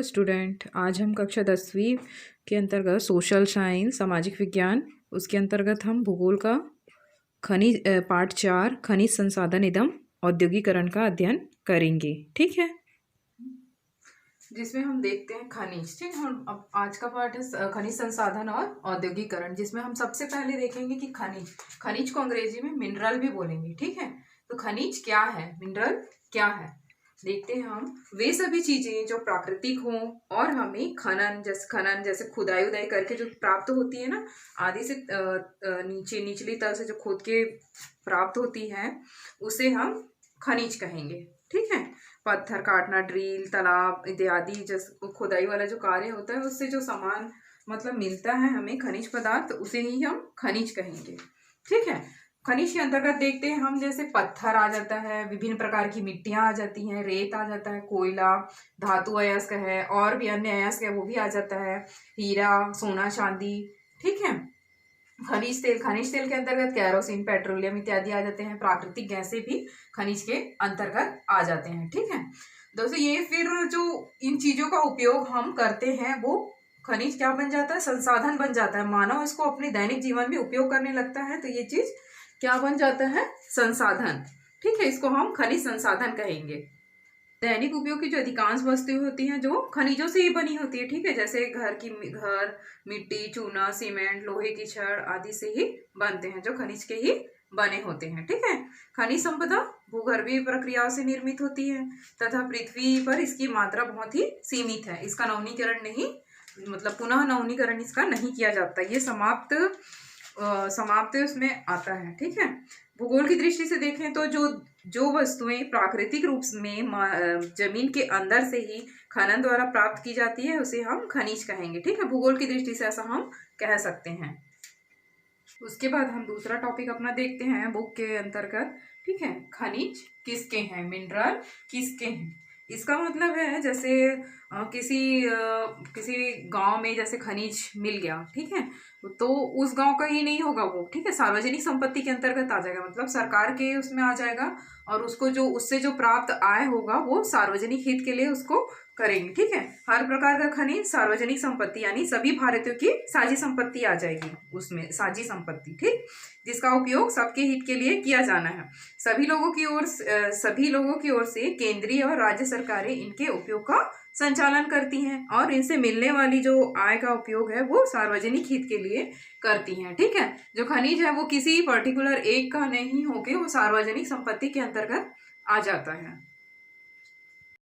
Student, आज हम कक्षा 10वीं के अंतर्गत सोशल साइंस सामाजिक विज्ञान उसके अंतर्गत हम भूगोल का खनिज पार्ट 4 खनिज संसाधन एवं औद्योगिकरण का अध्ययन करेंगे। ठीक है, जिसमें हम देखते हैं खनिज। ठीक है, हम अब आज का पार्ट है खनिज संसाधन और औद्योगिकरण, जिसमें हम सबसे पहले देखेंगे कि खनिज को अंग्रेजी में मिनरल भी बोलेंगे। ठीक है, तो खनिज क्या है, मिनरल क्या है, देखते हैं हम। वे सभी चीजें जो प्राकृतिक हों और हमें खनन जैसे खुदाई उदाई करके जो प्राप्त होती है ना, आदि से निचली तल से जो खोद के प्राप्त होती है, उसे हम खनिज कहेंगे। ठीक है, पत्थर काटना, ड्रिल, तालाब इत्यादि जैसे खुदाई वाला जो कार्य होता है, उससे जो सामान मतलब मिलता है हमें खनिज पदार्थ, उसे ही हम खनिज कहेंगे। ठीक है, खनिज के अंतर्गत देखते हैं हम, जैसे पत्थर आ जाता है, विभिन्न प्रकार की मिट्टियां आ जाती हैं, रेत आ जाता है, कोयला, धातु अयस्क है और भी अन्य अयस्क है वो भी आ जाता है, हीरा, सोना, चांदी। ठीक है, खनिज तेल के अंतर्गत कैरोसिन, पेट्रोलियम इत्यादि आ जाते हैं। प्राकृतिक गैसें भी खनिज के अंतर्गत आ जाते हैं। ठीक है दोस्तों, ये फिर जो इन चीजों का उपयोग हम करते हैं वो खनिज क्या बन जाता है, संसाधन बन जाता है। मानव इसको अपने दैनिक जीवन में उपयोग करने लगता है तो ये चीज क्या बन जाता है, संसाधन। ठीक है, इसको हम खनिज संसाधन कहेंगे। दैनिक उपयोग की जो अधिकांश वस्तुएं होती हैं जो खनिजों से ही बनी होती है। ठीक है, जैसे घर मिट्टी, चूना, सीमेंट, लोहे की छड़ आदि से ही बनते हैं, जो खनिज के ही बने होते हैं। ठीक है, खनिज संपदा भूगर्भीय प्रक्रियाओं से निर्मित होती है तथा पृथ्वी पर इसकी मात्रा बहुत ही सीमित है। इसका नवीनीकरण नहीं, मतलब पुनः नवीनीकरण इसका नहीं किया जाता, ये समाप्त उसमें आता है। ठीक है, भूगोल की दृष्टि से देखें तो जो वस्तुएं प्राकृतिक रूप में जमीन के अंदर से ही खनन द्वारा प्राप्त की जाती है, उसे हम खनिज कहेंगे। ठीक है, भूगोल की दृष्टि से ऐसा हम कह सकते हैं। उसके बाद हम दूसरा टॉपिक अपना देखते हैं बुक के अंतर्गत। ठीक है, खनिज किसके हैं, मिनरल किसके हैं। इसका मतलब है जैसे किसी गांव में जैसे खनिज मिल गया, ठीक है, तो उस गांव का ही नहीं होगा वो। ठीक है, सार्वजनिक संपत्ति के अंतर्गत आ जाएगा, मतलब सरकार के उसमें आ जाएगा और उसको उससे जो प्राप्त आय होगा वो सार्वजनिक हित के लिए उसको करेंगे। ठीक है, हर प्रकार का खनिज सार्वजनिक संपत्ति यानी सभी भारतीयों की साझी संपत्ति आ जाएगी उसमें, साझी संपत्ति। ठीक, जिसका उपयोग सबके हित के लिए किया जाना है। सभी लोगों की ओर से केंद्रीय और राज्य सरकारें इनके उपयोग का संचालन करती हैं और इनसे मिलने वाली जो आय का उपयोग है वो सार्वजनिक हित के लिए करती हैं। ठीक है, जो खनिज है वो किसी पर्टिकुलर एक का नहीं होके वो सार्वजनिक संपत्ति के अंतर्गत आ जाता है।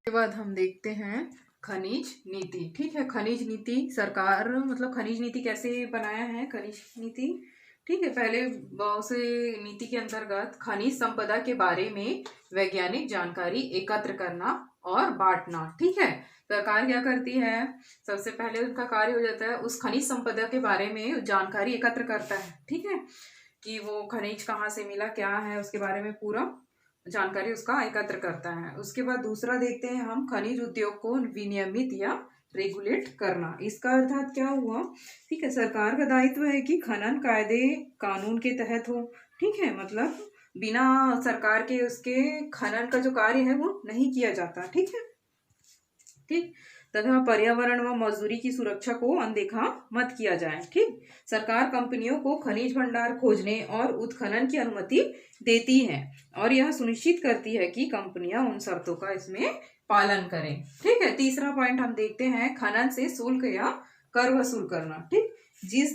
उसके बाद हम देखते हैं खनिज नीति। ठीक है, खनिज नीति सरकार, मतलब खनिज नीति कैसे बनाया है खनिज नीति। ठीक है, पहले बहुत से नीति के अंतर्गत खनिज संपदा के बारे में वैज्ञानिक जानकारी एकत्र करना और बांटना। ठीक है, सरकार क्या करती है, सबसे पहले उनका कार्य हो जाता है उस खनिज संपदा के बारे में जानकारी एकत्र करता है। ठीक है, कि वो खनिज कहाँ से मिला, क्या है, उसके बारे में पूरा जानकारी उसका एकत्र करता है। उसके बाद दूसरा देखते हैं हम, खनिज उद्योग को विनियमित या रेगुलेट करना। इसका अर्थात क्या हुआ, ठीक है, सरकार का दायित्व है कि खनन कायदे कानून के तहत हो। ठीक है, मतलब बिना सरकार के उसके खनन का जो कार्य है वो नहीं किया जाता। ठीक है, ठीक, तथा पर्यावरण व मजदूरी की सुरक्षा को अनदेखा मत किया जाए। ठीक, सरकार कंपनियों को खनिज भंडार खोजने और उत्खनन की अनुमति देती है और यह सुनिश्चित करती है कि कंपनियां उन शर्तों का इसमें पालन करें। ठीक है, तीसरा पॉइंट हम देखते हैं, खनन से शुल्क या कर वसूल करना। ठीक, जिस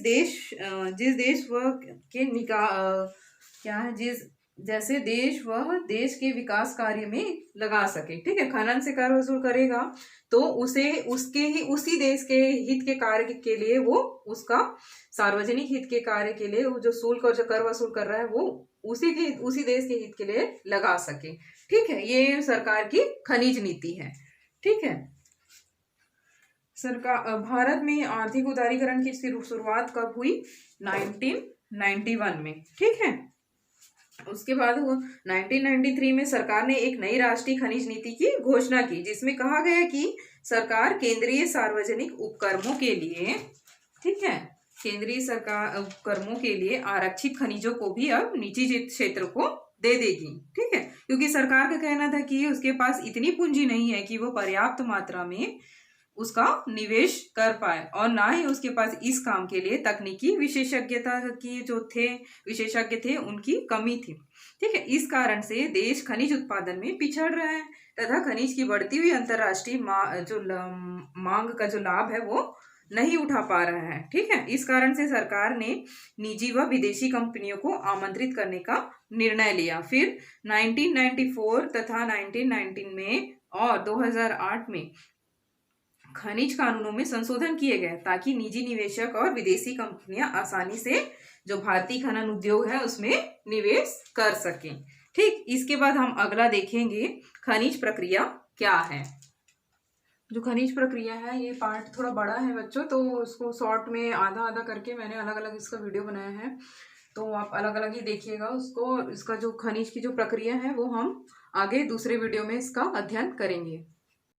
देश व के क्या है, जैसे देश वह देश के विकास कार्य में लगा सके। ठीक है, खनन से कर वसूल करेगा तो उसी देश के हित के कार्य के लिए वो उसका सार्वजनिक हित के कार्य के लिए वो जो शुल्क और जो कर वसूल कर रहा है वो उसी देश के हित के लिए लगा सके। ठीक है, ये सरकार की खनिज नीति है। ठीक है, सरकार भारत में आर्थिक उदारीकरण की शुरुआत कब हुई, 1991 में। ठीक है, उसके बाद 1993 में सरकार ने एक नई राष्ट्रीय खनिज नीति की घोषणा की, जिसमें कहा गया कि सरकार केंद्रीय सार्वजनिक उपक्रमों के लिए, ठीक है, केंद्रीय सरकार उपक्रमों के लिए आरक्षित खनिजों को भी अब निजी क्षेत्र को दे देगी। ठीक है, क्योंकि सरकार का कहना था कि उसके पास इतनी पूंजी नहीं है कि वो पर्याप्त मात्रा में उसका निवेश कर पाए, और ना ही उसके पास इस काम के लिए तकनीकी विशेषज्ञता की जो थे विशेषज्ञ थे उनकी कमी थी। ठीक है, इस कारण से देश खनिज उत्पादन में पिछड़ रहा है तथा खनिज की बढ़ती हुई अंतर्राष्ट्रीय मांग का जो लाभ है वो नहीं उठा पा रहा है। ठीक है, इस कारण से सरकार ने निजी व विदेशी कंपनियों को आमंत्रित करने का निर्णय लिया। फिर 1994 तथा 1919 में और 2008 में खनिज कानूनों में संशोधन किए गए ताकि निजी निवेशक और विदेशी कंपनियां आसानी से जो भारतीय खनन उद्योग है उसमें निवेश कर सकें। ठीक, इसके बाद हम अगला देखेंगे खनिज प्रक्रिया क्या है। जो खनिज प्रक्रिया है ये पार्ट थोड़ा बड़ा है बच्चों, तो उसको शॉर्ट में आधा आधा करके मैंने अलग अलग इसका वीडियो बनाया है, तो आप अलग अलग ही देखिएगा उसको। इसका जो खनिज की जो प्रक्रिया है वो हम आगे दूसरे वीडियो में इसका अध्ययन करेंगे।